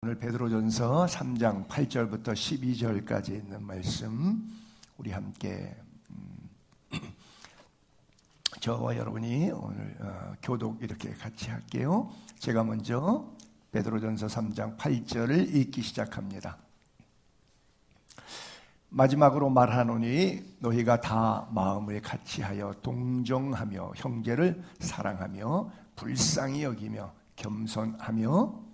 오늘 베드로전서 3장 8절부터 12절까지 있는 말씀 우리 함께 저와 여러분이 오늘 교독 이렇게 같이 할게요. 제가 먼저 베드로전서 3장 8절을 읽기 시작합니다. 마지막으로 말하노니 너희가 다 마음을 같이하여 동정하며 형제를 사랑하며 불쌍히 여기며 겸손하며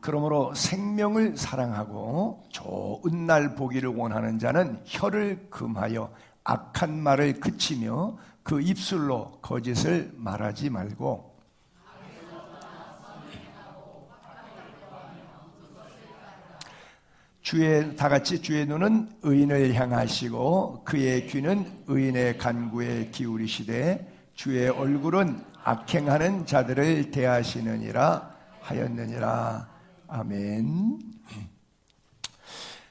그러므로 생명을 사랑하고 좋은 날 보기를 원하는 자는 혀를 금하여 악한 말을 그치며 그 입술로 거짓을 말하지 말고 다같이 주의 눈은 의인을 향하시고 그의 귀는 의인의 간구에 기울이시되 주의 얼굴은 악행하는 자들을 대하시느니라 하였느니라. 아멘.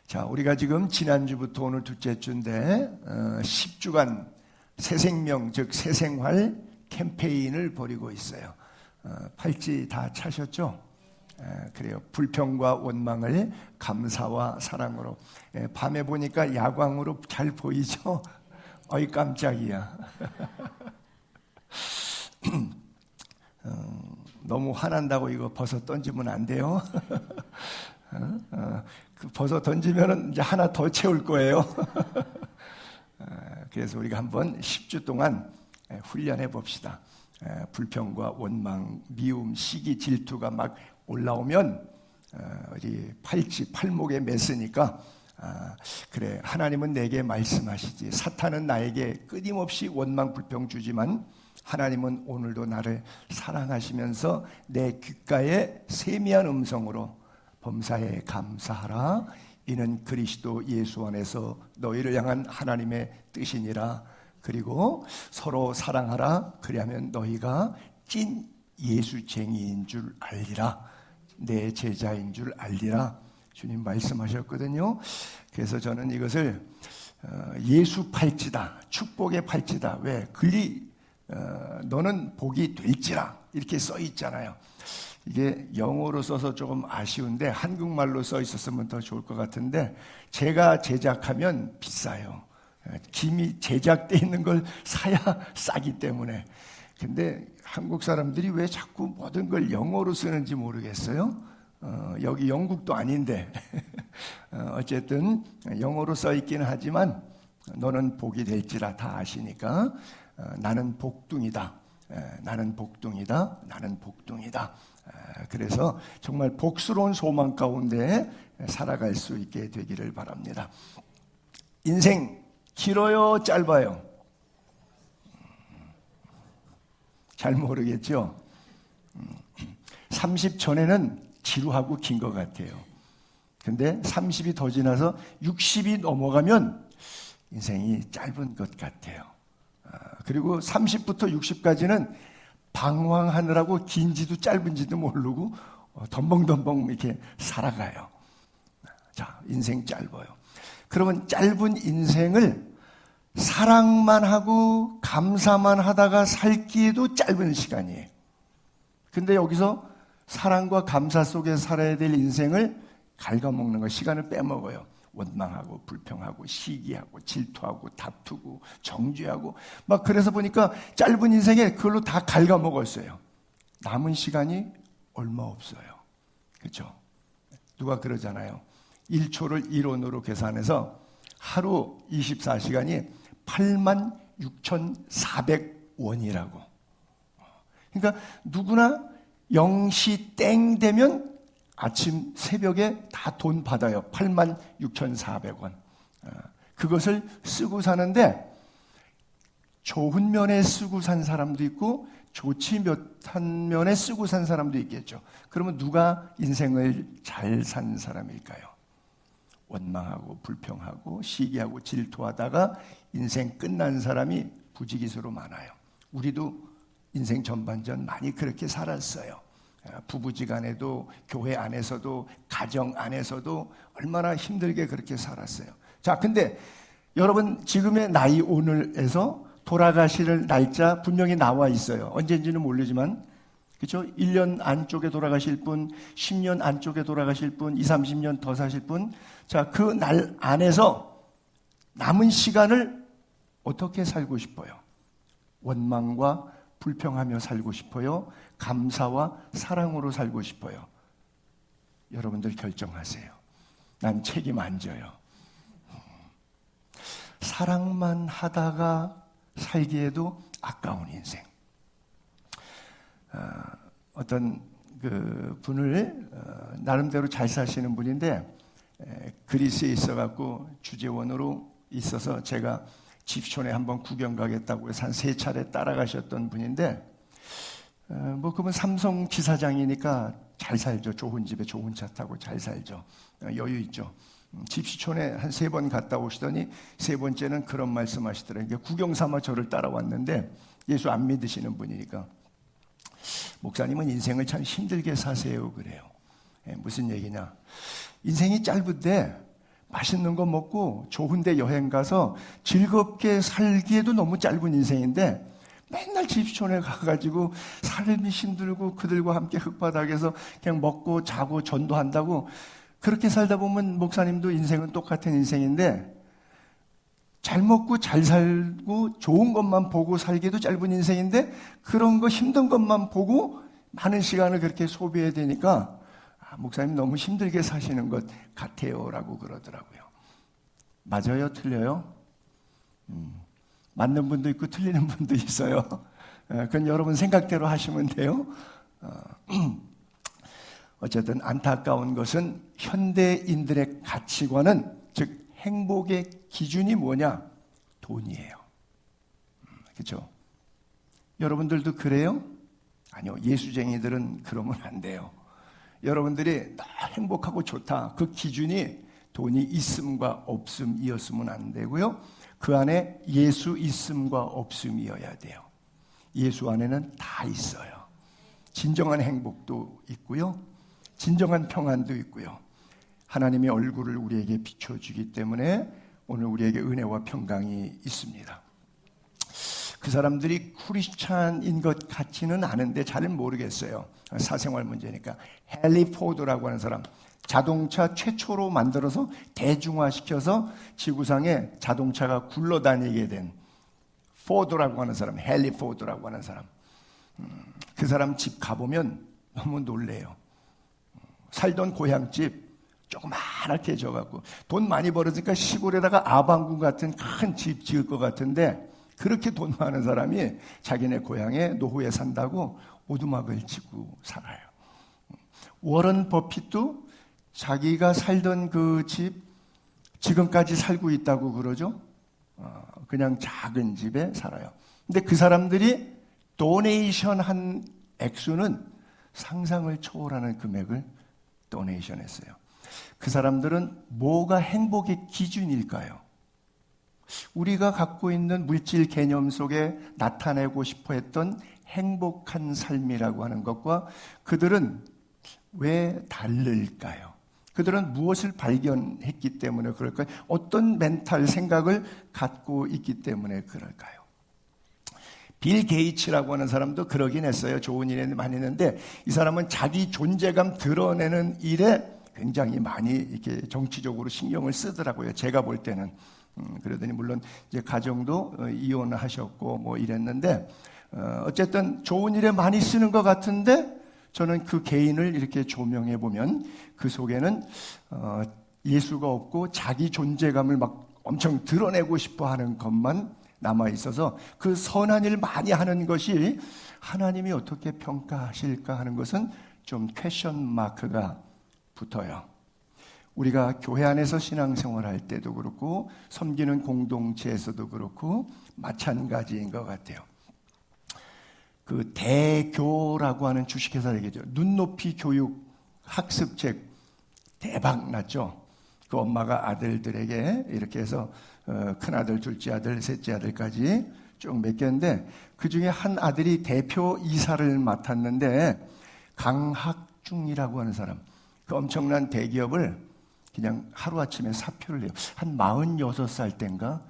자, 우리가 지금 지난주부터 오늘 둘째 주인데 10주간 새생명 즉 새생활 캠페인을 벌이고 있어요. 팔찌 다 차셨죠? 그래요. 불평과 원망을 감사와 사랑으로. 밤에 보니까 야광으로 잘 보이죠? 어이 깜짝이야. 너무 화난다고 이거 버섯 던지면 안 돼요. 그 버섯 던지면 이제 하나 더 채울 거예요. 그래서 우리가 한번 10주 동안 훈련해 봅시다. 불평과 원망, 미움, 시기, 질투가 막 올라오면 우리 팔찌, 팔목에 맸으니까 그래, 하나님은 내게 말씀하시지. 사탄은 나에게 끊임없이 원망, 불평 주지만 하나님은 오늘도 나를 사랑하시면서 내 귓가에 세미한 음성으로 범사에 감사하라. 이는 그리스도 예수 안에서 너희를 향한 하나님의 뜻이니라. 그리고 서로 사랑하라. 그리하면 너희가 찐 예수쟁이인 줄 알리라. 내 제자인 줄 알리라. 주님 말씀하셨거든요. 그래서 저는 이것을 예수 팔찌다, 축복의 팔찌다. 왜? 너는 복이 될지라 이렇게 써 있잖아요. 이게 영어로 써서 조금 아쉬운데 한국말로 써 있었으면 더 좋을 것 같은데 제가 제작하면 비싸요. 김이 제작되어 있는 걸 사야 싸기 때문에. 근데 한국 사람들이 왜 자꾸 모든 걸 영어로 쓰는지 모르겠어요. 여기 영국도 아닌데 어쨌든 영어로 써 있기는 하지만 너는 복이 될지라 다 아시니까 나는 복둥이다. 나는 복둥이다. 나는 복둥이다. 그래서 정말 복스러운 소망 가운데 살아갈 수 있게 되기를 바랍니다. 인생 길어요, 짧아요? 잘 모르겠죠? 30 전에는 지루하고 긴 것 같아요. 근데 30이 더 지나서 60이 넘어가면 인생이 짧은 것 같아요. 그리고 30부터 60까지는 방황하느라고 긴지도 짧은지도 모르고 덤벙덤벙 이렇게 살아가요. 자, 인생 짧아요. 그러면 짧은 인생을 사랑만 하고 감사만 하다가 살기에도 짧은 시간이에요. 근데 여기서 사랑과 감사 속에 살아야 될 인생을 갉아먹는 거, 시간을 빼먹어요. 원망하고 불평하고 시기하고 질투하고 다투고 정죄하고 막 그래서 보니까 짧은 인생에 그걸로 다 갉아먹었어요. 남은 시간이 얼마 없어요. 그렇죠? 누가 그러잖아요. 1초를 1원으로 계산해서 하루 24시간이 86,400원이라고. 그러니까 누구나 0시 땡 되면 아침 새벽에 다 돈 받아요. 86,400원. 그것을 쓰고 사는데 좋은 면에 쓰고 산 사람도 있고 좋지 못한 면에 쓰고 산 사람도 있겠죠. 그러면 누가 인생을 잘 산 사람일까요? 원망하고 불평하고 시기하고 질투하다가 인생 끝난 사람이 부지기수로 많아요. 우리도 인생 전반전 많이 그렇게 살았어요. 부부지간에도 교회 안에서도 가정 안에서도 얼마나 힘들게 그렇게 살았어요. 자, 근데 여러분 지금의 나이 오늘에서 돌아가실 날짜 분명히 나와 있어요. 언제인지는 모르지만 그렇죠? 1년 안쪽에 돌아가실 분, 10년 안쪽에 돌아가실 분, 20, 30년 더 사실 분. 자, 그 날 안에서 남은 시간을 어떻게 살고 싶어요? 원망과 불평하며 살고 싶어요? 감사와 사랑으로 살고 싶어요? 여러분들 결정하세요. 난 책임 안 져요. 사랑만 하다가 살기에도 아까운 인생. 어떤 그 분을 나름대로 잘 사시는 분인데 그리스에 있어갖고 주재원으로 있어서 제가 집촌에 한번 구경 가겠다고 해서 한 3차례 따라가셨던 분인데 뭐 그분 삼성 지사장이니까 잘 살죠. 좋은 집에 좋은 차 타고 잘 살죠. 여유 있죠. 집시촌에 한 3번 갔다 오시더니 3번째는 그런 말씀 하시더라고요. 구경 삼아 저를 따라왔는데 예수 안 믿으시는 분이니까 목사님은 인생을 참 힘들게 사세요 그래요. 무슨 얘기냐. 인생이 짧은데 맛있는 거 먹고 좋은 데 여행 가서 즐겁게 살기에도 너무 짧은 인생인데 맨날 집시촌에 가가지고 삶이 힘들고 그들과 함께 흙바닥에서 그냥 먹고 자고 전도한다고 그렇게 살다 보면 목사님도 인생은 똑같은 인생인데 잘 먹고 잘 살고 좋은 것만 보고 살기도 짧은 인생인데 그런 거 힘든 것만 보고 많은 시간을 그렇게 소비해야 되니까 목사님 너무 힘들게 사시는 것 같아요 라고 그러더라고요. 맞아요? 틀려요? 맞는 분도 있고 틀리는 분도 있어요. 그건 여러분 생각대로 하시면 돼요. 어쨌든 안타까운 것은 현대인들의 가치관은 즉 행복의 기준이 뭐냐? 돈이에요. 그렇죠? 여러분들도 그래요? 아니요. 예수쟁이들은 그러면 안 돼요. 여러분들이 나 행복하고 좋다. 그 기준이 돈이 있음과 없음이었으면 안 되고요. 그 안에 예수 있음과 없음이어야 돼요. 예수 안에는 다 있어요. 진정한 행복도 있고요. 진정한 평안도 있고요. 하나님의 얼굴을 우리에게 비춰주기 때문에 오늘 우리에게 은혜와 평강이 있습니다. 그 사람들이 크리스찬인 것 같지는 않은데 잘은 모르겠어요. 사생활 문제니까. 헨리 포드라고 하는 사람, 자동차 최초로 만들어서 대중화시켜서 지구상에 자동차가 굴러다니게 된 포드라고 하는 사람, 헨리 포드라고 하는 사람. 그 사람 집 가보면 너무 놀래요. 살던 고향집 조그맣게 져갖고 돈 많이 벌었으니까 시골에다가 아방궁 같은 큰 집 지을 것 같은데 그렇게 돈 많은 사람이 자기네 고향에 노후에 산다고 오두막을 치고 살아요. 워런 버핏도 자기가 살던 그 집 지금까지 살고 있다고 그러죠. 그냥 작은 집에 살아요. 근데 그 사람들이 도네이션 한 액수는 상상을 초월하는 금액을 도네이션 했어요. 그 사람들은 뭐가 행복의 기준일까요? 우리가 갖고 있는 물질 개념 속에 나타내고 싶어 했던 행복한 삶이라고 하는 것과 그들은 왜 다를까요? 그들은 무엇을 발견했기 때문에 그럴까요? 어떤 멘탈 생각을 갖고 있기 때문에 그럴까요? 빌 게이츠라고 하는 사람도 그러긴 했어요. 좋은 일에 많이 했는데 이 사람은 자기 존재감 드러내는 일에 굉장히 많이 이렇게 정치적으로 신경을 쓰더라고요. 제가 볼 때는. 그러더니 물론 이제 가정도 이혼하셨고 뭐 이랬는데 어쨌든 좋은 일에 많이 쓰는 것 같은데 저는 그 개인을 이렇게 조명해 보면 그 속에는 예수가 없고 자기 존재감을 막 엄청 드러내고 싶어 하는 것만 남아 있어서 그 선한 일 많이 하는 것이 하나님이 어떻게 평가하실까 하는 것은 좀 퀘션 마크가 붙어요. 우리가 교회 안에서 신앙생활 할 때도 그렇고 섬기는 공동체에서도 그렇고 마찬가지인 것 같아요. 그 대교라고 하는 주식회사 얘기죠. 눈높이 교육 학습책 대박 났죠. 그 엄마가 아들들에게 이렇게 해서 큰아들, 둘째아들, 셋째아들까지 쭉 맡겼는데 그중에 한 아들이 대표 이사를 맡았는데 강학중이라고 하는 사람, 그 엄청난 대기업을 그냥 하루아침에 사표를 내요. 한 46살 땐가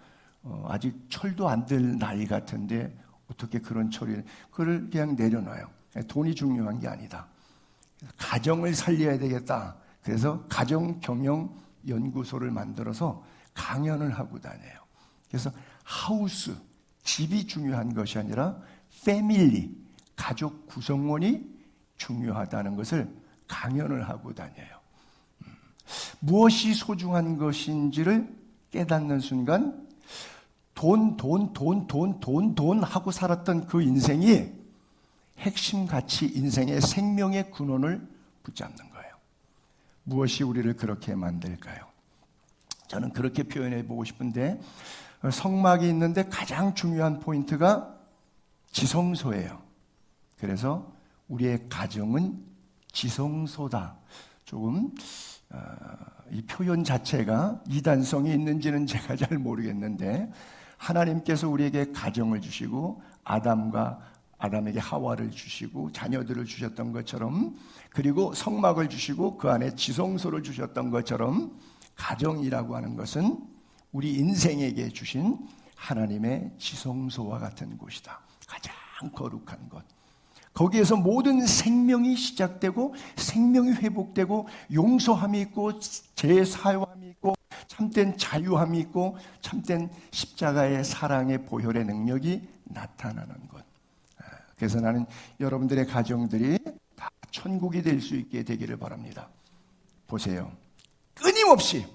아직 철도 안 들 나이 같은데 어떻게 그런 처리를, 그걸 그냥 내려놔요. 돈이 중요한 게 아니다. 가정을 살려야 되겠다. 그래서 가정경영연구소를 만들어서 강연을 하고 다녀요. 그래서 하우스, 집이 중요한 것이 아니라 패밀리, 가족 구성원이 중요하다는 것을 강연을 하고 다녀요. 무엇이 소중한 것인지를 깨닫는 순간 돈 하고 살았던 그 인생이 핵심 가치, 인생의 생명의 근원을 붙잡는 거예요. 무엇이 우리를 그렇게 만들까요? 저는 그렇게 표현해 보고 싶은데, 성막이 있는데 가장 중요한 포인트가 지성소예요. 그래서 우리의 가정은 지성소다. 조금 이 표현 자체가 이단성이 있는지는 제가 잘 모르겠는데, 하나님께서 우리에게 가정을 주시고 아담에게 하와를 주시고 자녀들을 주셨던 것처럼, 그리고 성막을 주시고 그 안에 지성소를 주셨던 것처럼, 가정이라고 하는 것은 우리 인생에게 주신 하나님의 지성소와 같은 곳이다. 가장 거룩한 것. 거기에서 모든 생명이 시작되고 생명이 회복되고 용서함이 있고 재사유함이 있고 참된 자유함이 있고 참된 십자가의 사랑의 보혈의 능력이 나타나는 것. 그래서 나는 여러분들의 가정들이 다 천국이 될 수 있게 되기를 바랍니다. 보세요. 끊임없이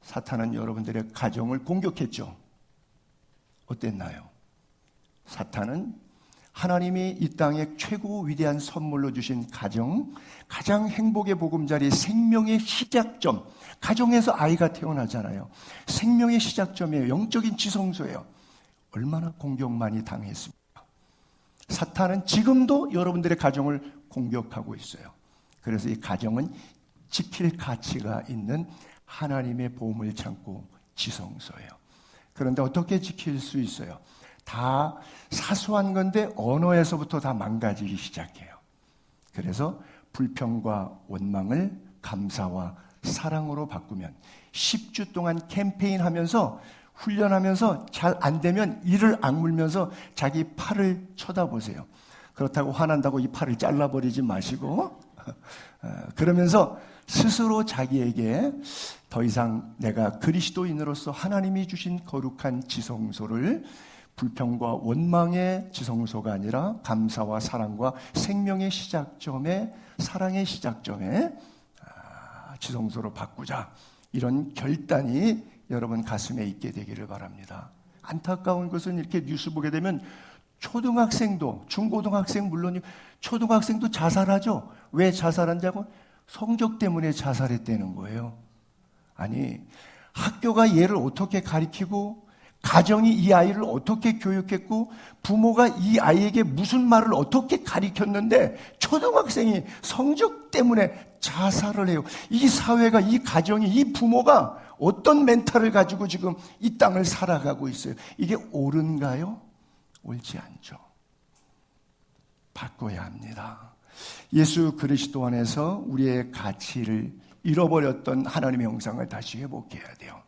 사탄은 여러분들의 가정을 공격했죠. 어땠나요? 사탄은 하나님이 이 땅에 최고 위대한 선물로 주신 가정, 가장 행복의 보금자리, 생명의 시작점, 가정에서 아이가 태어나잖아요. 생명의 시작점이에요. 영적인 지성소예요. 얼마나 공격 많이 당했습니까? 사탄은 지금도 여러분들의 가정을 공격하고 있어요. 그래서 이 가정은 지킬 가치가 있는 하나님의 보물 창고 지성소예요. 그런데 어떻게 지킬 수 있어요? 다 사소한 건데 언어에서부터 다 망가지기 시작해요. 그래서 불평과 원망을 감사와 사랑으로 바꾸면 10주 동안 캠페인하면서 훈련하면서 잘 안 되면 이를 악물면서 자기 팔을 쳐다보세요. 그렇다고 화난다고 이 팔을 잘라버리지 마시고 그러면서 스스로 자기에게 더 이상 내가 그리스도인으로서 하나님이 주신 거룩한 지성소를 불평과 원망의 지성소가 아니라 감사와 사랑과 생명의 시작점에, 사랑의 시작점에 지성소로 바꾸자. 이런 결단이 여러분 가슴에 있게 되기를 바랍니다. 안타까운 것은 이렇게 뉴스 보게 되면 초등학생도, 중고등학생 물론이고 초등학생도 자살하죠. 왜 자살한다고? 성적 때문에 자살했다는 거예요. 아니, 학교가 얘를 어떻게 가르치고 가정이 이 아이를 어떻게 교육했고 부모가 이 아이에게 무슨 말을 어떻게 가르쳤는데 초등학생이 성적 때문에 자살을 해요. 이 사회가, 이 가정이, 이 부모가 어떤 멘탈을 가지고 지금 이 땅을 살아가고 있어요. 이게 옳은가요? 옳지 않죠. 바꿔야 합니다. 예수 그리스도 안에서 우리의 가치를 잃어버렸던 하나님의 형상을 다시 회복해야 돼요.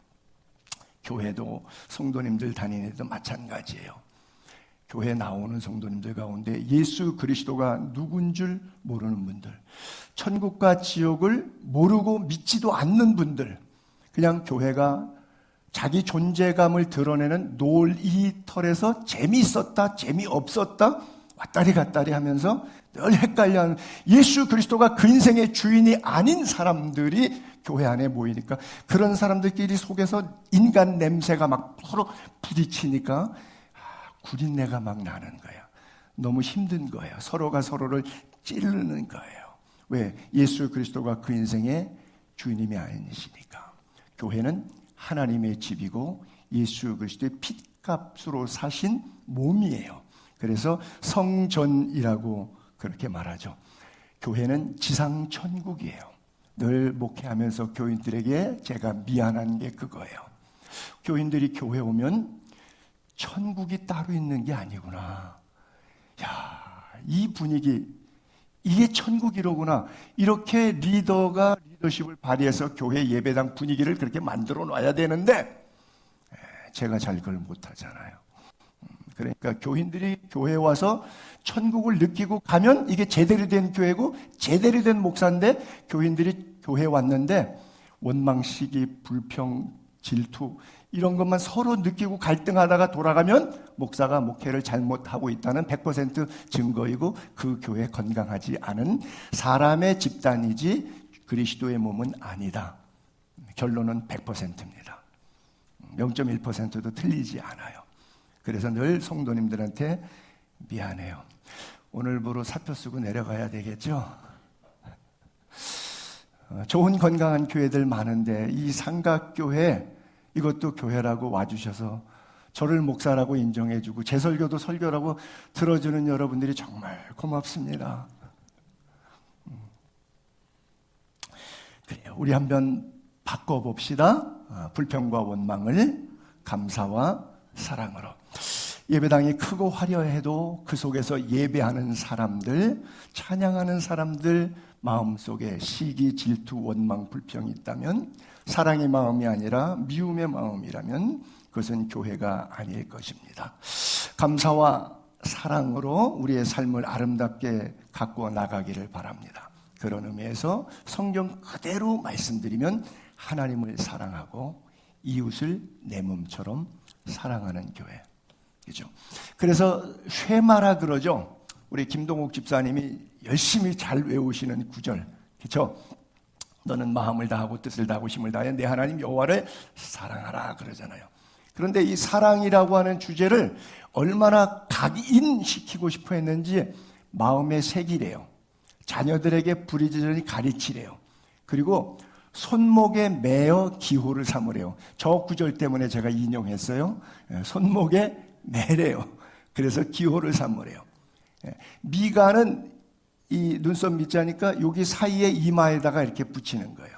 교회도 성도님들 다니는 데도 마찬가지예요. 교회 나오는 성도님들 가운데 예수 그리스도가 누군 줄 모르는 분들, 천국과 지옥을 모르고 믿지도 않는 분들, 그냥 교회가 자기 존재감을 드러내는 놀이터에서 재미있었다, 재미없었다, 왔다리 갔다리 하면서 늘 헷갈려하는, 예수 그리스도가 그 인생의 주인이 아닌 사람들이 교회 안에 모이니까 그런 사람들끼리 속에서 인간 냄새가 막 서로 부딪히니까 구린내가 막 나는 거야. 너무 힘든 거예요. 서로가 서로를 찌르는 거예요. 왜? 예수 그리스도가 그 인생의 주인님이 아니시니까. 교회는 하나님의 집이고 예수 그리스도의 핏값으로 사신 몸이에요. 그래서 성전이라고 그렇게 말하죠. 교회는 지상 천국이에요. 늘 목회하면서 교인들에게 제가 미안한 게 그거예요. 교인들이 교회 오면 천국이 따로 있는 게 아니구나. 야, 이 분위기, 이게 천국이로구나. 이렇게 리더가 리더십을 발휘해서 교회 예배당 분위기를 그렇게 만들어 놔야 되는데 제가 잘 그걸 못하잖아요. 그러니까 교인들이 교회에 와서 천국을 느끼고 가면 이게 제대로 된 교회고 제대로 된 목사인데, 교인들이 교회에 왔는데 원망, 시기, 불평, 질투 이런 것만 서로 느끼고 갈등하다가 돌아가면 목사가 목회를 잘못하고 있다는 100% 증거이고, 그 교회 건강하지 않은 사람의 집단이지 그리스도의 몸은 아니다. 결론은 100%입니다. 0.1%도 틀리지 않아요. 그래서 늘 성도님들한테 미안해요. 오늘부로 사표 쓰고 내려가야 되겠죠? 좋은 건강한 교회들 많은데 이 삼각교회, 이것도 교회라고 와주셔서 저를 목사라고 인정해주고 제 설교도 설교라고 들어주는 여러분들이 정말 고맙습니다. 그래요. 우리 한번 바꿔봅시다. 불평과 원망을 감사와 사랑으로. 예배당이 크고 화려해도 그 속에서 예배하는 사람들, 찬양하는 사람들 마음속에 시기, 질투, 원망, 불평이 있다면, 사랑의 마음이 아니라 미움의 마음이라면 그것은 교회가 아닐 것입니다. 감사와 사랑으로 우리의 삶을 아름답게 가꾸어 나가기를 바랍니다. 그런 의미에서 성경 그대로 말씀드리면 하나님을 사랑하고 이웃을 내 몸처럼 사랑하는 교회. 그죠? 그래서 쉐마라 그러죠. 우리 김동욱 집사님이 열심히 잘 외우시는 구절. 그렇죠? 너는 마음을 다하고 뜻을 다하고 힘을 다해 내 하나님 여호와를 사랑하라 그러잖아요. 그런데 이 사랑이라고 하는 주제를 얼마나 각인시키고 싶어 했는지 마음에 새기래요. 자녀들에게 부리짖으니 가르치래요. 그리고 손목에 매어 기호를 삼으래요. 저 구절 때문에 제가 인용했어요. 손목에 매래요. 그래서 기호를 삼으래요. 미가는 이 눈썹 밑자니까 여기 사이에 이마에다가 이렇게 붙이는 거예요.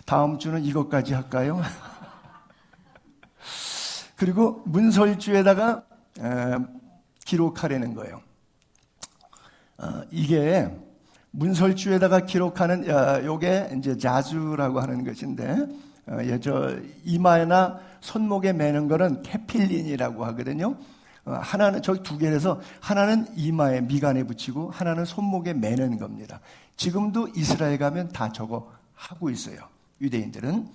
다음 주는 이것까지 할까요? 그리고 문설주에다가 기록하려는 거예요. 이게 문설주에다가 기록하는 요게 이제 자주라고 하는 것인데, 저 이마나 손목에 매는 거는 테필린이라고 하거든요. 하나는 저기 두 개라서 하나는 이마에 미간에 붙이고 하나는 손목에 매는 겁니다. 지금도 이스라엘 가면 다 저거 하고 있어요. 유대인들은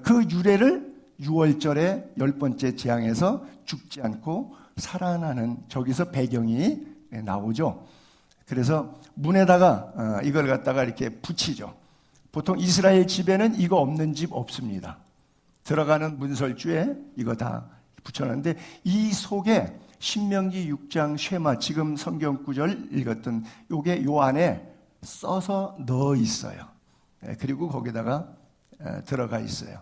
그 유래를 6월절에 10번째 재앙에서 죽지 않고 살아나는 저기서 배경이 나오죠. 그래서 문에다가 이걸 갖다가 이렇게 붙이죠. 보통 이스라엘 집에는 이거 없는 집 없습니다. 들어가는 문설주에 이거 다 붙여놨는데, 이 속에 신명기 6장 쉐마, 지금 성경 구절 읽었던 요게 요 안에 써서 넣어 있어요. 그리고 거기다가 들어가 있어요.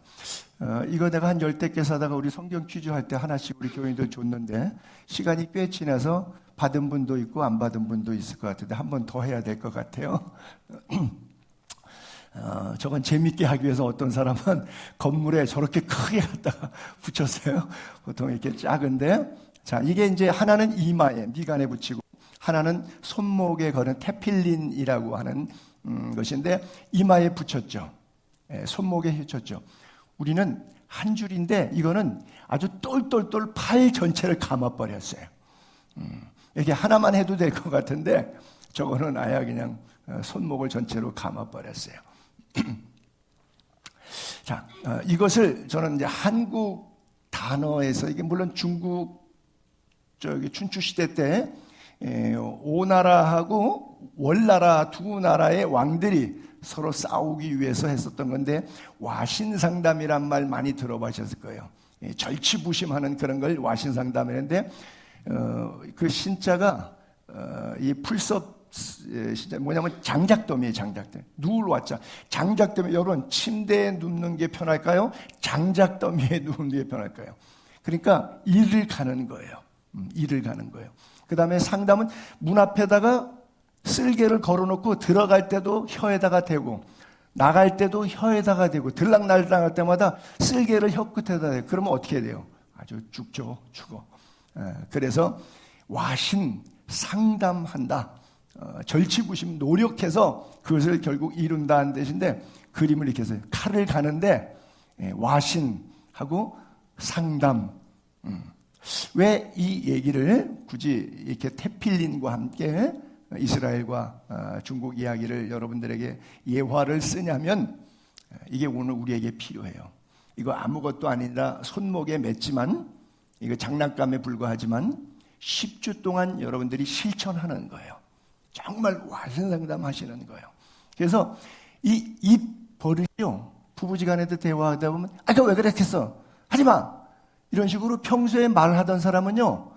이거 내가 한 10대 개 사다가 우리 성경 퀴즈 할 때 하나씩 우리 교인들 줬는데 시간이 꽤 지나서 받은 분도 있고 안 받은 분도 있을 것 같은데 한 번 더 해야 될 것 같아요. 저건 재밌게 하기 위해서 어떤 사람은 건물에 저렇게 크게 갖다가 붙였어요. 보통 이렇게 작은데, 자, 이게 이제 하나는 이마에 미간에 붙이고 하나는 손목에 거는 테필린이라고 하는 것인데 이마에 붙였죠. 손목에 붙였죠. 우리는 한 줄인데 이거는 아주 똘똘똘 팔 전체를 감아버렸어요. 이렇게 하나만 해도 될 것 같은데 저거는 아예 그냥 손목을 전체로 감아버렸어요. 자, 이것을 저는 이제 한국 단어에서, 이게 물론 중국 춘추 시대 때 오나라하고 월나라 두 나라의 왕들이 서로 싸우기 위해서 했었던 건데, 와신상담이란 말 많이 들어보셨을 거예요. 절치부심하는 그런 걸 와신상담이랬는데, 그 신자가 이 풀섭 진짜 뭐냐면 장작더미예요. 장작더미. 누울 왔자. 장작더미. 여러분, 침대에 눕는 게 편할까요? 장작더미에 눕는 게 편할까요? 그러니까 일을 가는 거예요. 일을 가는 거예요. 그 다음에 상담은 문 앞에다가 쓸개를 걸어놓고 들어갈 때도 혀에다가 대고 나갈 때도 혀에다가 대고 들락날락 할 때마다 쓸개를 혀 끝에다 대고, 그러면 어떻게 돼요? 아주 죽죠. 죽어. 그래서 와신 상담한다. 절치부심 노력해서 그것을 결국 이룬다는 뜻인데, 그림을 이렇게 해서 칼을 가는데 와신하고 상담. 왜 이 얘기를 굳이 이렇게 테필린과 함께 이스라엘과 중국 이야기를 여러분들에게 예화를 쓰냐면, 이게 오늘 우리에게 필요해요. 이거 아무것도 아니라 손목에 맸지만, 이거 장난감에 불과하지만 10주 동안 여러분들이 실천하는 거예요. 정말 와신상담 하시는 거예요. 그래서 이 버릇이요, 부부지간에도 대화하다 보면 그거 왜 그랬겠어? 하지마! 이런 식으로 평소에 말하던 사람은요,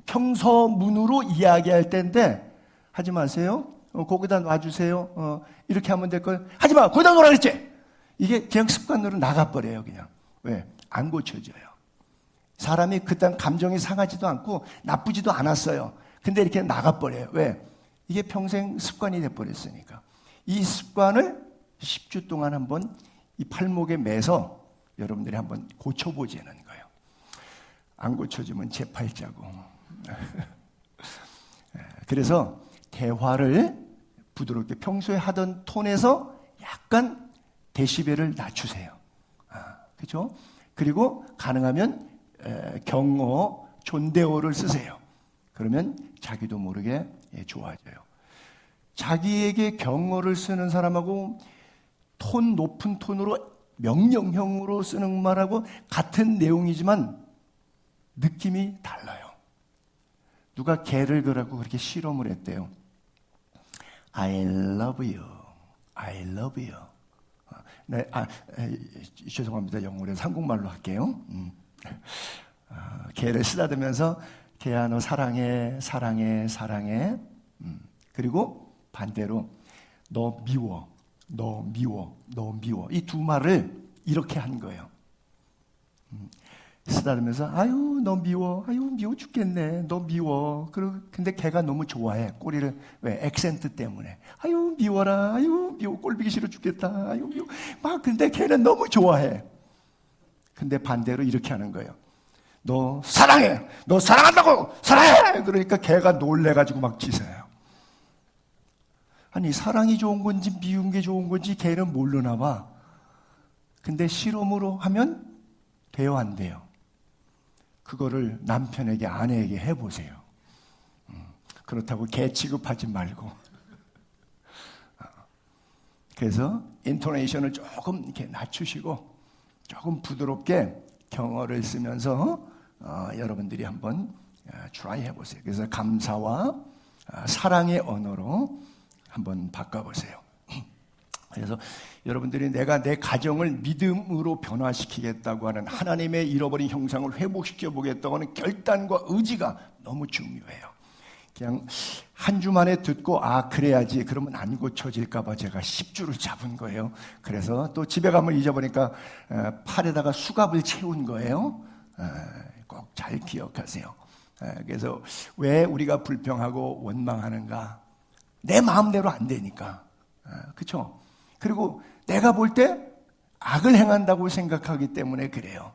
평서문으로 이야기할 때인데, 하지 마세요. 거기다 놔주세요. 이렇게 하면 될 걸. 하지마! 거기다 놓으라 그랬지! 이게 그냥 습관으로 나가버려요, 그냥. 왜? 안 고쳐져요. 사람이 그딴 감정이 상하지도 않고 나쁘지도 않았어요. 근데 이렇게 나가버려요. 왜? 이게 평생 습관이 돼버렸으니까. 이 습관을 10주 동안 한번 이 팔목에 매서 여러분들이 한번 고쳐보자는 거예요. 안 고쳐지면 제 팔자고. 그래서 대화를 부드럽게 평소에 하던 톤에서 약간 데시벨을 낮추세요. 그렇죠? 그리고 가능하면 경어, 존대어를 쓰세요. 그러면 자기도 모르게 좋아져요. 자기에게 경어를 쓰는 사람하고 톤 높은 톤으로 명령형으로 쓰는 말하고 같은 내용이지만 느낌이 달라요. 누가 개를 그라고 그렇게 실험을 했대요. I love you. I love you. 네, 죄송합니다. 영어로 한국말로 할게요. 개를 쓰다듬으면서 개야 너 사랑해, 사랑해, 사랑해. 그리고 반대로 너 미워, 너 미워, 너 미워. 이 두 말을 이렇게 한 거예요. 쓰다듬으면서 아유 너 미워, 아유 미워 죽겠네, 너 미워. 근데 걔가 너무 좋아해. 꼬리를 왜? 액센트 때문에. 아유 미워라, 아유 미워, 꼴보기 싫어 죽겠다, 아유 미워. 막 근데 걔는 너무 좋아해. 근데 반대로 이렇게 하는 거예요. 너 사랑해, 너 사랑한다고, 사랑해. 그러니까 걔가 놀래가지고 막 짖어요. 아니 사랑이 좋은 건지 미운 게 좋은 건지 걔는 모르나 봐. 근데 실험으로 하면 돼요, 안 돼요? 그거를 남편에게, 아내에게 해보세요. 그렇다고 개 취급하지 말고. 그래서 인토네이션을 조금 이렇게 낮추시고 조금 부드럽게 경어를 쓰면서 여러분들이 한번 트라이 해보세요. 그래서 감사와 사랑의 언어로 한번 바꿔보세요. 그래서 여러분들이 내가 내 가정을 믿음으로 변화시키겠다고 하는 하나님의 잃어버린 형상을 회복시켜 보겠다고 하는 결단과 의지가 너무 중요해요. 그냥 한 주 만에 듣고 그래야지 그러면 안 고쳐질까 봐 제가 10주를 잡은 거예요. 그래서 또 집에 가면 잊어보니까 팔에다가 수갑을 채운 거예요. 꼭 잘 기억하세요. 그래서 왜 우리가 불평하고 원망하는가? 내 마음대로 안 되니까. 그렇죠? 그리고 내가 볼 때 악을 행한다고 생각하기 때문에 그래요.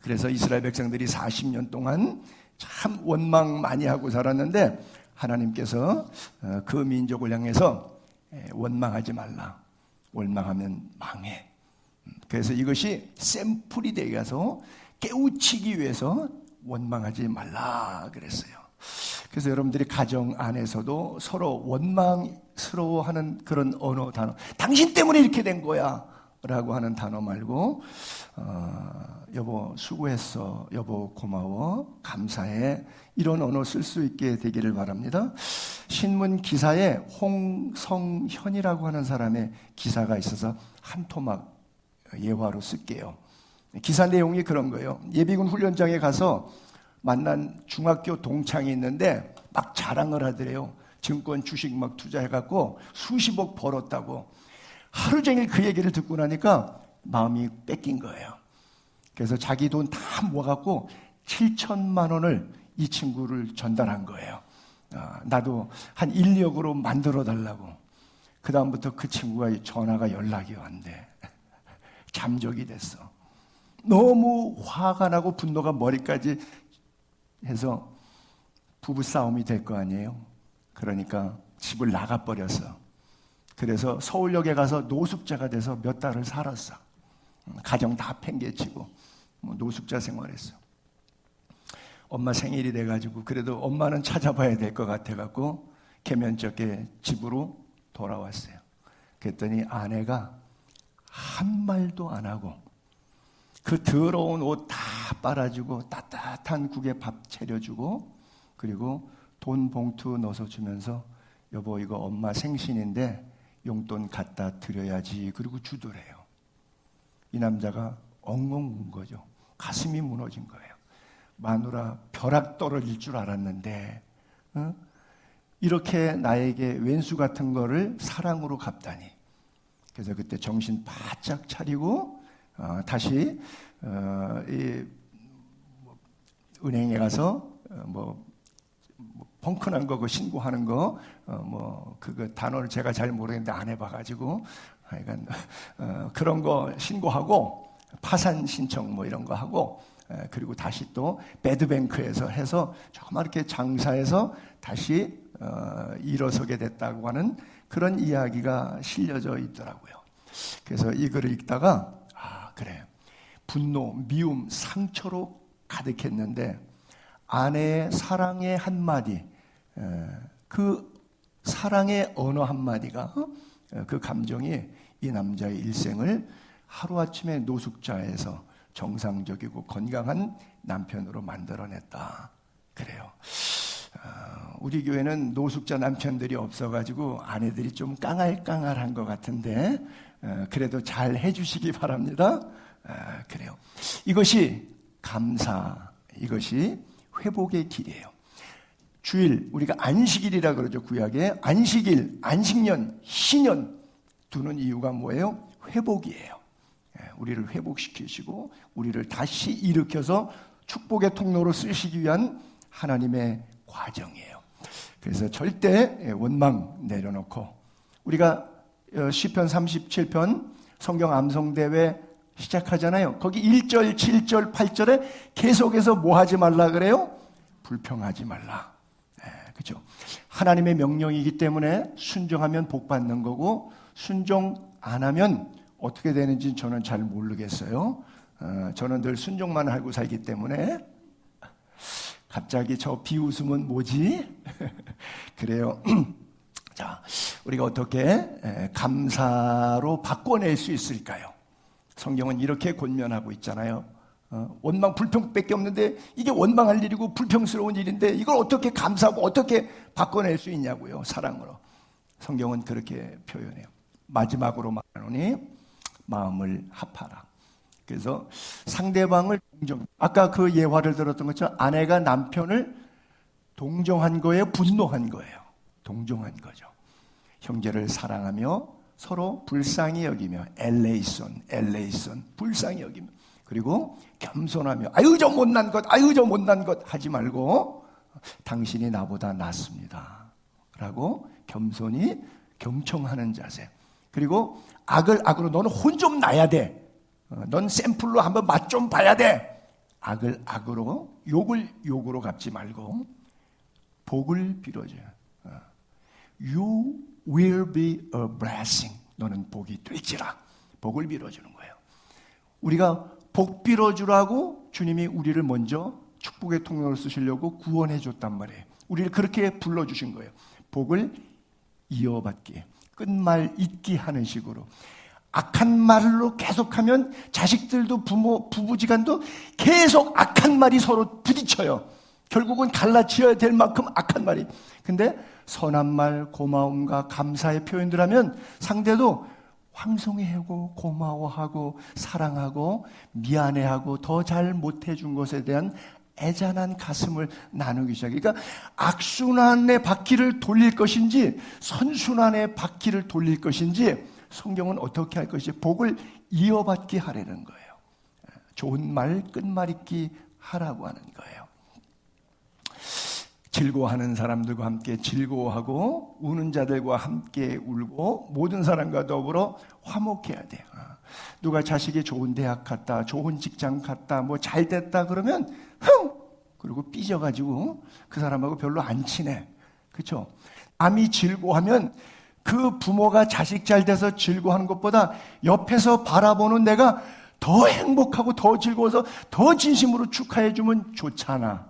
그래서 이스라엘 백성들이 40년 동안 참 원망 많이 하고 살았는데 하나님께서 그 민족을 향해서 원망하지 말라. 원망하면 망해. 그래서 이것이 샘플이 되게 해서 깨우치기 위해서 원망하지 말라 그랬어요. 그래서 여러분들이 가정 안에서도 서로 원망스러워하는 그런 언어 단어, 당신 때문에 이렇게 된 거야 라고 하는 단어 말고 여보 수고했어, 여보 고마워, 감사해, 이런 언어 쓸 수 있게 되기를 바랍니다. 신문 기사에 홍성현이라고 하는 사람의 기사가 있어서 한 토막 예화로 쓸게요. 기사 내용이 그런 거예요. 예비군 훈련장에 가서 만난 중학교 동창이 있는데 막 자랑을 하더래요. 증권 주식 막 투자해갖고 수십억 벌었다고. 하루 종일 그 얘기를 듣고 나니까 마음이 뺏긴 거예요. 그래서 자기 돈 다 모아갖고 7천만 원을 이 친구를 전달한 거예요. 나도 한 1, 2억으로 만들어 달라고. 그 다음부터 그 친구가 전화가 연락이 왔대. 잠적이 됐어. 너무 화가 나고 분노가 머리까지 해서 부부싸움이 될 거 아니에요. 그러니까 집을 나가버렸어. 그래서 서울역에 가서 노숙자가 돼서 몇 달을 살았어. 가정 다 팽개치고 노숙자 생활했어. 엄마 생일이 돼가지고 그래도 엄마는 찾아봐야 될 것 같아갖고 개면적게 집으로 돌아왔어요. 그랬더니 아내가 한 말도 안 하고 그 더러운 옷 다 빨아주고 따뜻한 국에 밥 차려주고 그리고 돈 봉투 넣어서 주면서 여보 이거 엄마 생신인데 용돈 갖다 드려야지 그리고 주더래요. 이 남자가 엉엉 운 거죠. 가슴이 무너진 거예요. 마누라 벼락 떨어질 줄 알았는데 이렇게 나에게 왼수 같은 거를 사랑으로 갚다니. 그래서 그때 정신 바짝 차리고 다시 은행에 가서 펑크난 거 신고하는 거 그거 단어를 제가 잘 모르겠는데 안 해봐가지고 하여간 그런 거 신고하고 파산 신청 이런 거 하고 그리고 다시 또 배드뱅크에서 해서 조그맣게 장사해서 다시 일어서게 됐다고 하는 그런 이야기가 실려져 있더라고요. 그래서 이 글을 읽다가 그래 분노, 미움, 상처로 가득했는데 아내의 사랑의 한마디, 그 사랑의 언어 한마디가 그 감정이 이 남자의 일생을 하루아침에 노숙자에서 정상적이고 건강한 남편으로 만들어냈다. 그래요. 우리 교회는 노숙자 남편들이 없어가지고 아내들이 좀 깡알깡알한 것 같은데 그래도 잘 해주시기 바랍니다. 그래요. 이것이 감사, 이것이 회복의 길이에요. 주일, 우리가 안식일이라 그러죠. 구약에 안식일, 안식년, 신년 두는 이유가 뭐예요? 회복이에요. 우리를 회복시키시고 우리를 다시 일으켜서 축복의 통로로 쓰시기 위한 하나님의 과정이에요. 그래서 절대 원망 내려놓고 우리가 시편 37편 성경 암송대회 시작하잖아요. 거기 1절, 7절, 8절에 계속해서 뭐 하지 말라 그래요? 불평하지 말라. 그렇죠? 하나님의 명령이기 때문에 순종하면 복 받는 거고 순종 안 하면 어떻게 되는지 저는 잘 모르겠어요. 저는 늘 순종만 하고 살기 때문에 갑자기 저 비웃음은 뭐지? 그래요. 자, 우리가 어떻게 감사로 바꿔낼 수 있을까요? 성경은 이렇게 권면하고 있잖아요. 원망, 불평밖에 없는데 이게 원망할 일이고 불평스러운 일인데 이걸 어떻게 감사하고 어떻게 바꿔낼 수 있냐고요. 사랑으로. 성경은 그렇게 표현해요. 마지막으로 말하노니 마음을 합하라. 그래서 상대방을 동정. 아까 그 예화를 들었던 것처럼 아내가 남편을 동정한 거예요? 분노한 거예요? 동정한 거죠. 형제를 사랑하며 서로 불쌍히 여기며 엘레이손 불쌍히 여기며 그리고 겸손하며 아유 저 못난 것 하지 말고 당신이 나보다 낫습니다 라고 겸손히 경청하는 자세. 그리고 악을 악으로 너는 혼 좀 나야 돼. 넌 샘플로 한번 맛 좀 봐야 돼. 악을 악으로 욕을 욕으로 갚지 말고 복을 빌어줘요. You will be a blessing. 너는 복이 될지라. 복을 빌어주는 거예요. 우리가 복 빌어주라고 주님이 우리를 먼저 축복의 통로로 쓰시려고 구원해 줬단 말이에요. 우리를 그렇게 불러주신 거예요. 복을 이어받기, 끝말 잇기 하는 식으로. 악한 말로 계속하면 자식들도 부부지간도 계속 악한 말이 서로 부딪혀요. 결국은 갈라치어야 될 만큼 악한 말이. 근데 선한 말, 고마움과 감사의 표현들 하면 상대도 황송해하고 고마워하고 사랑하고 미안해하고 더 잘 못해준 것에 대한 애잔한 가슴을 나누기 시작해요. 그러니까 악순환의 바퀴를 돌릴 것인지 선순환의 바퀴를 돌릴 것인지 성경은 어떻게 할 것인지 복을 이어받게 하라는 거예요. 좋은 말 끝말잇기 하라고 하는 거예요. 즐거워하는 사람들과 함께 즐거워하고 우는 자들과 함께 울고 모든 사람과 더불어 화목해야 돼요. 누가 자식이 좋은 대학 갔다, 좋은 직장 갔다, 뭐 잘 됐다 그러면 그리고 삐져가지고 그 사람하고 별로 안 친해. 그렇죠? 남이 즐거워하면 그 부모가 자식 잘 돼서 즐거워하는 것보다 옆에서 바라보는 내가 더 행복하고 더 즐거워서 더 진심으로 축하해주면 좋잖아.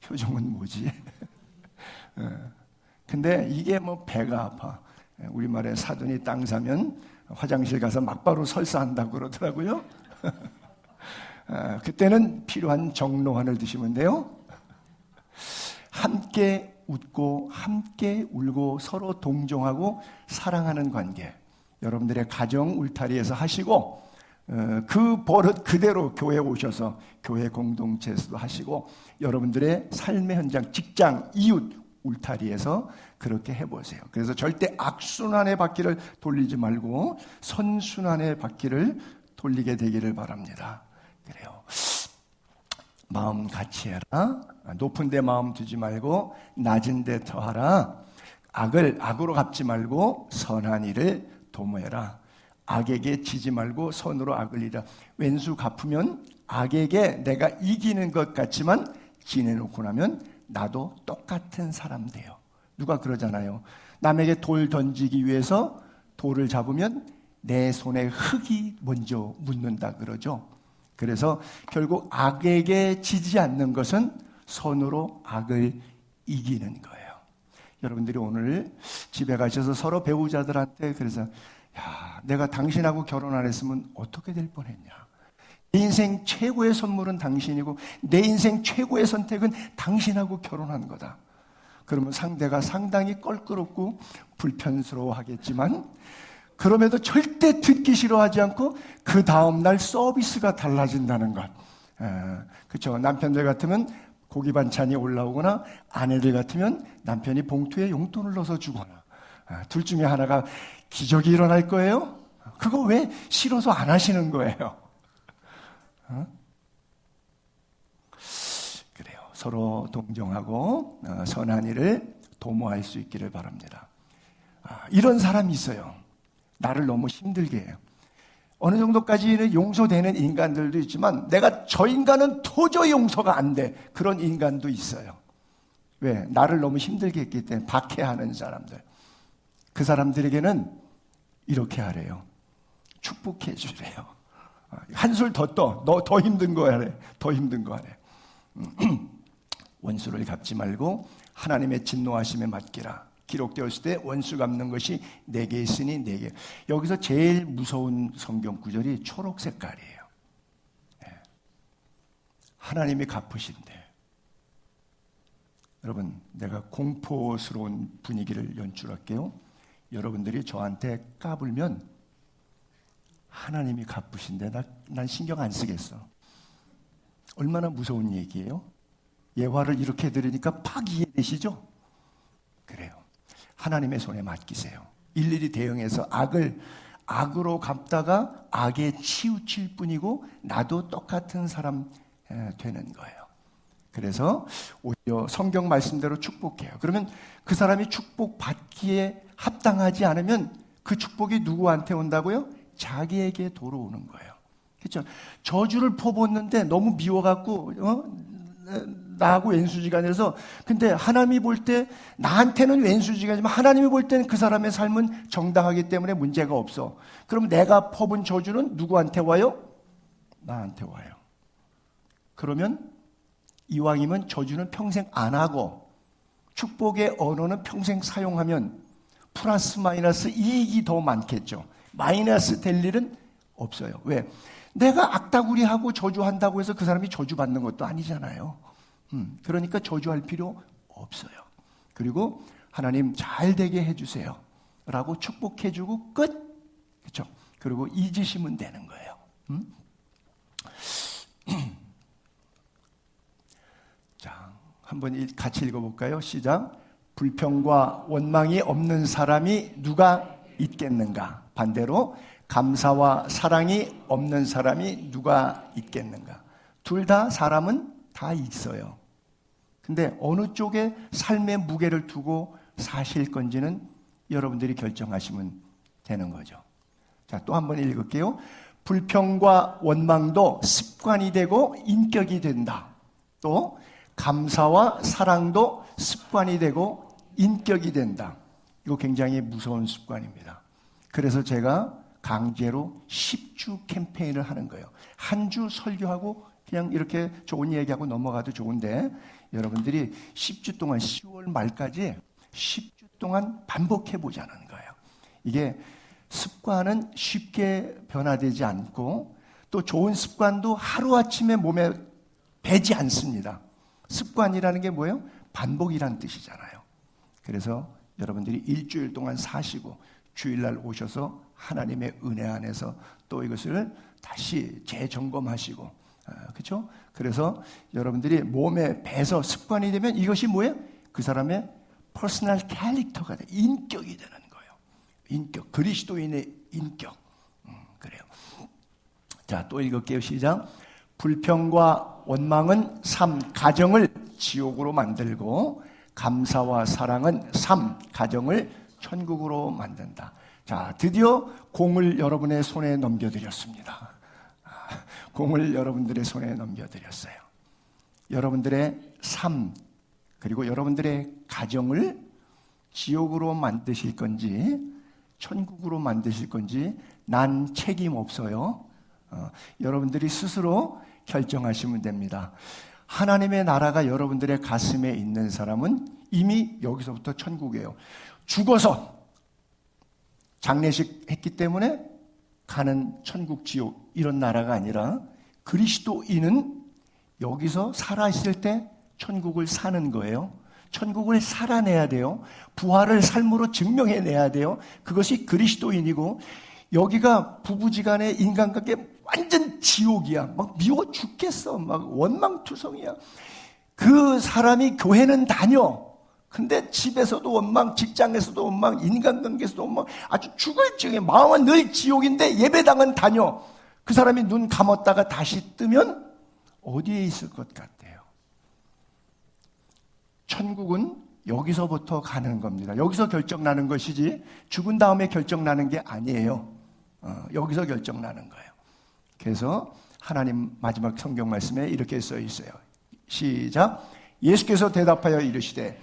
표정은 뭐지? 근데 이게 뭐 배가 아파. 우리말에 사돈이 땅 사면 화장실 가서 막바로 설사한다고 그러더라고요. 그때는 필요한 정로환을 드시면 돼요. 함께 웃고 함께 울고 서로 동정하고 사랑하는 관계, 여러분들의 가정 울타리에서 하시고 그 버릇 그대로 교회에 오셔서 교회 공동체에서도 하시고 여러분들의 삶의 현장, 직장, 이웃 울타리에서 그렇게 해보세요. 그래서 절대 악순환의 바퀴를 돌리지 말고 선순환의 바퀴를 돌리게 되기를 바랍니다. 그래요. 마음 같이 해라. 높은 데 마음 두지 말고 낮은 데 터하라. 악을 악으로 갚지 말고 선한 일을 도모해라. 악에게 지지 말고 선으로 악을 이라. 왼수 갚으면 악에게 내가 이기는 것 같지만 지내놓고 나면 나도 똑같은 사람 돼요. 누가 그러잖아요. 남에게 돌 던지기 위해서 돌을 잡으면 내 손에 흙이 먼저 묻는다 그러죠. 그래서 결국 악에게 지지 않는 것은 선으로 악을 이기는 거예요. 여러분들이 오늘 집에 가셔서 서로 배우자들한테 그래서 야, 내가 당신하고 결혼 안 했으면 어떻게 될 뻔했냐. 내 인생 최고의 선물은 당신이고 내 인생 최고의 선택은 당신하고 결혼한 거다. 그러면 상대가 상당히 껄끄럽고 불편스러워 하겠지만 그럼에도 절대 듣기 싫어하지 않고 그 다음날 서비스가 달라진다는 것. 그렇죠. 남편들 같으면 고기 반찬이 올라오거나 아내들 같으면 남편이 봉투에 용돈을 넣어서 주거나 둘 중에 하나가 기적이 일어날 거예요. 그거 왜 싫어서 안 하시는 거예요? 그래요. 서로 동정하고 선한 일을 도모할 수 있기를 바랍니다. 이런 사람이 있어요. 나를 너무 힘들게 해요. 어느 정도까지는 용서되는 인간들도 있지만 내가 저 인간은 도저히 용서가 안 돼. 그런 인간도 있어요. 왜? 나를 너무 힘들게 했기 때문에 박해하는 사람들. 그 사람들에게는 이렇게 하래요. 축복해 주래요. 한술 더 떠. 너 더 힘든 거 하래. 더 힘든 거 하래. 원수를 갚지 말고 하나님의 진노하심에 맡기라. 기록되었을 때 원수 갚는 것이 내게 있으니 내게. 여기서 제일 무서운 성경 구절이 초록 색깔이에요. 하나님이 갚으신대. 여러분, 내가 공포스러운 분위기를 연출할게요. 여러분들이 저한테 까불면 하나님이 갚으신데 난 신경 안 쓰겠어. 얼마나 무서운 얘기예요? 예화를 이렇게 들으니까 팍 이해되시죠? 그래요. 하나님의 손에 맡기세요. 일일이 대응해서 악으로 갚다가 악에 치우칠 뿐이고 나도 똑같은 사람 되는 거예요. 그래서 오히려 성경 말씀대로 축복해요. 그러면 그 사람이 축복받기에 합당하지 않으면 그 축복이 누구한테 온다고요? 자기에게 돌아오는 거예요. 그렇죠? 저주를 퍼붓는데 너무 미워갖고 나하고 왼수지간해서 근데 하나님이 볼 때 나한테는 왼수지간이지만 하나님이 볼 때는 그 사람의 삶은 정당하기 때문에 문제가 없어. 그럼 내가 퍼본 저주는 누구한테 와요? 나한테 와요. 그러면 이왕이면 저주는 평생 안 하고 축복의 언어는 평생 사용하면 플러스 마이너스 이익이 더 많겠죠. 마이너스 될 일은 없어요. 왜? 내가 악다구리하고 저주한다고 해서 그 사람이 저주받는 것도 아니잖아요. 그러니까 저주할 필요 없어요. 그리고 하나님 잘 되게 해주세요 라고 축복해주고 끝. 그렇죠? 그리고 잊으시면 되는 거예요. 자, 한번 같이 읽어볼까요? 시작. 불평과 원망이 없는 사람이 누가 있겠는가? 반대로 감사와 사랑이 없는 사람이 누가 있겠는가? 둘 다 사람은 다 있어요. 근데 어느 쪽에 삶의 무게를 두고 사실 건지는 여러분들이 결정하시면 되는 거죠. 자, 또 한 번 읽을게요. 불평과 원망도 습관이 되고 인격이 된다. 또 감사와 사랑도 습관이 되고 인격이 된다. 이거 굉장히 무서운 습관입니다. 그래서 제가 강제로 10주 캠페인을 하는 거예요. 한 주 설교하고 그냥 이렇게 좋은 얘기하고 넘어가도 좋은데 여러분들이 10주 동안 10월 말까지 10주 동안 반복해 보자는 거예요. 이게 습관은 쉽게 변화되지 않고 또 좋은 습관도 하루아침에 몸에 배지 않습니다. 습관이라는 게 뭐예요? 반복이란 뜻이잖아요. 그래서 여러분들이 일주일 동안 사시고 주일날 오셔서 하나님의 은혜 안에서 또 이것을 다시 재점검하시고, 그렇죠? 그래서 여러분들이 몸에 배서 습관이 되면 이것이 뭐예요? 그 사람의 퍼스널 캐릭터가 돼, 인격이 되는 거예요. 인격, 그리스도인의 인격. 그래요. 자, 또 읽을게요. 시작. 불평과 원망은 가정을 지옥으로 만들고 감사와 사랑은 가정을 천국으로 만든다. 자, 드디어 공을 여러분의 손에 넘겨드렸습니다. 공을 여러분들의 손에 넘겨드렸어요. 여러분들의 삶, 그리고 여러분들의 가정을 지옥으로 만드실 건지 천국으로 만드실 건지 난 책임 없어요. 여러분들이 스스로 결정하시면 됩니다. 하나님의 나라가 여러분들의 가슴에 있는 사람은 이미 여기서부터 천국이에요. 죽어서 장례식 했기 때문에 가는 천국, 지옥 이런 나라가 아니라 그리스도인은 여기서 살아있을 때 천국을 사는 거예요. 천국을 살아내야 돼요. 부활을 삶으로 증명해내야 돼요. 그것이 그리스도인이고, 여기가 부부지간의 인간관계 완전 지옥이야. 막 미워 죽겠어. 막 원망투성이야. 그 사람이 교회는 다녀. 근데 집에서도 원망, 직장에서도 원망, 인간관계에서도 원망, 아주 죽을 지경에 마음은 늘 지옥인데 예배당은 다녀. 그 사람이 눈 감았다가 다시 뜨면 어디에 있을 것 같아요? 천국은 여기서부터 가는 겁니다. 여기서 결정나는 것이지 죽은 다음에 결정나는 게 아니에요. 여기서 결정나는 거예요. 그래서 하나님 마지막 성경 말씀에 이렇게 써 있어요. 시작. 예수께서 대답하여 이르시되